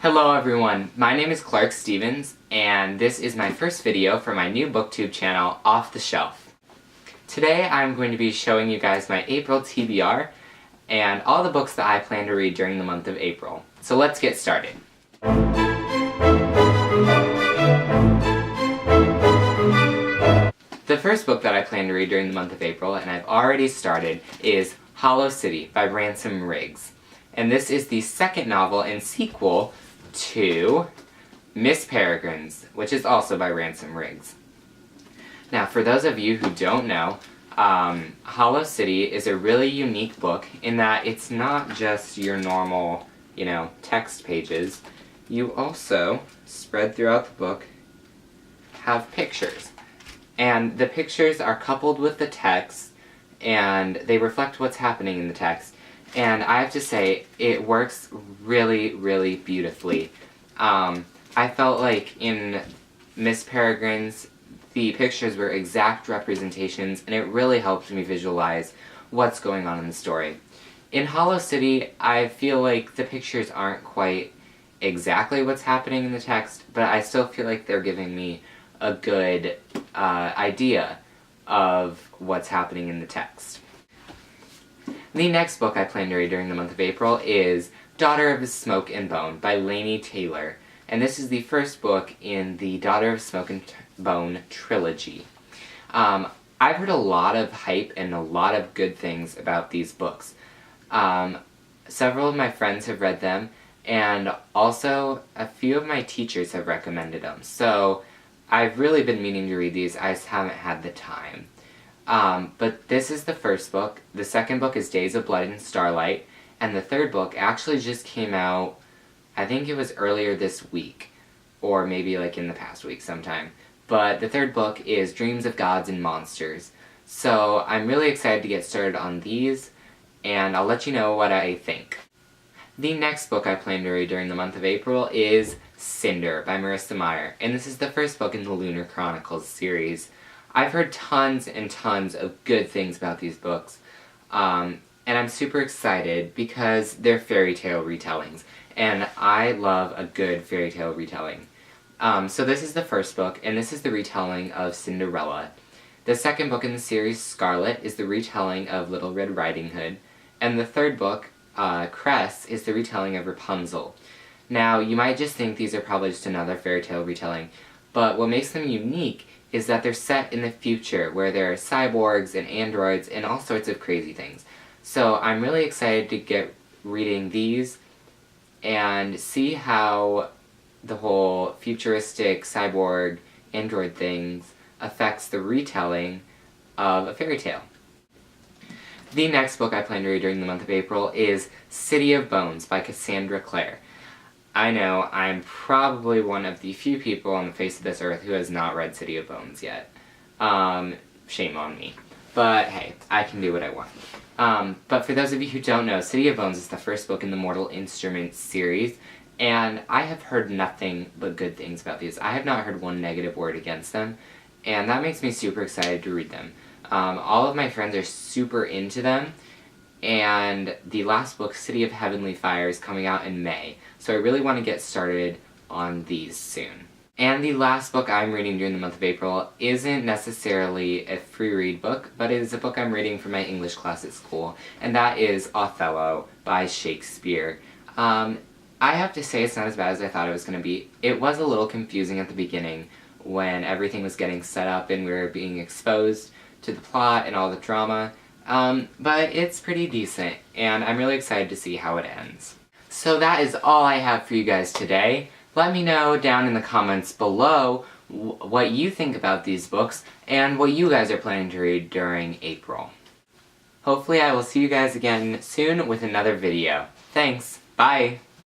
Hello everyone, my name is Clark Stevens, and this is my first video for my new booktube channel, Off the Shelf. Today I'm going to be showing you guys my April TBR, and all the books that I plan to read during the month of April. So let's get started. The first book that I plan to read during the month of April, and I've already started, is Hollow City by Ransom Riggs. And this is the second novel and sequel to Miss Peregrines, which is also by Ransom Riggs. Now, for those of you who don't know, Hollow City is a really unique book in that it's not just your normal, text pages. You also, spread throughout the book, have pictures. And the pictures are coupled with the text, and they reflect what's happening in the text. And I have to say, it works really, really beautifully. I felt like in Miss Peregrines, the pictures were exact representations, and it really helped me visualize what's going on in the story. In Hollow City, I feel like the pictures aren't quite exactly what's happening in the text, but I still feel like they're giving me a good idea of what's happening in the text. The next book I plan to read during the month of April is Daughter of Smoke and Bone by Laini Taylor, and this is the first book in the Daughter of Smoke and Bone trilogy. I've heard a lot of hype and a lot of good things about these books. Several of my friends have read them, and also a few of my teachers have recommended them, so I've really been meaning to read these, I just haven't had the time. But this is the first book, the second book is Days of Blood and Starlight, and the third book actually just came out, I think it was earlier this week, or maybe like in the past week sometime. But the third book is Dreams of Gods and Monsters. So I'm really excited to get started on these, and I'll let you know what I think. The next book I plan to read during the month of April is Cinder by Marissa Meyer, and this is the first book in the Lunar Chronicles series. I've heard tons and tons of good things about these books, and I'm super excited because they're fairy tale retellings, and I love a good fairy tale retelling. So this is the first book, and this is the retelling of Cinderella. The second book in the series, Scarlet, is the retelling of Little Red Riding Hood, and the third book, Cress, is the retelling of Rapunzel. Now, you might just think these are probably just another fairy tale retelling, but what makes them unique is that they're set in the future, where there are cyborgs and androids and all sorts of crazy things. So I'm really excited to get reading these and see how the whole futuristic cyborg android things affects the retelling of a fairy tale. The next book I plan to read during the month of April is City of Bones by Cassandra Clare. I know, I'm probably one of the few people on the face of this earth who has not read City of Bones yet. Shame on me. But hey, I can do what I want. But for those of you who don't know, City of Bones is the first book in the Mortal Instruments series, and I have heard nothing but good things about these. I have not heard one negative word against them, and that makes me super excited to read them. All of my friends are super into them, and the last book, City of Heavenly Fire, is coming out in May, so I really want to get started on these soon. And the last book I'm reading during the month of April isn't necessarily a free read book, but it is a book I'm reading for my English class at school, and that is Othello by Shakespeare. I have to say it's not as bad as I thought it was going to be. It was a little confusing at the beginning when everything was getting set up and we were being exposed to the plot and all the drama. But it's pretty decent, and I'm really excited to see how it ends. So that is all I have for you guys today. Let me know down in the comments below what you think about these books, and what you guys are planning to read during April. Hopefully I will see you guys again soon with another video. Thanks, bye!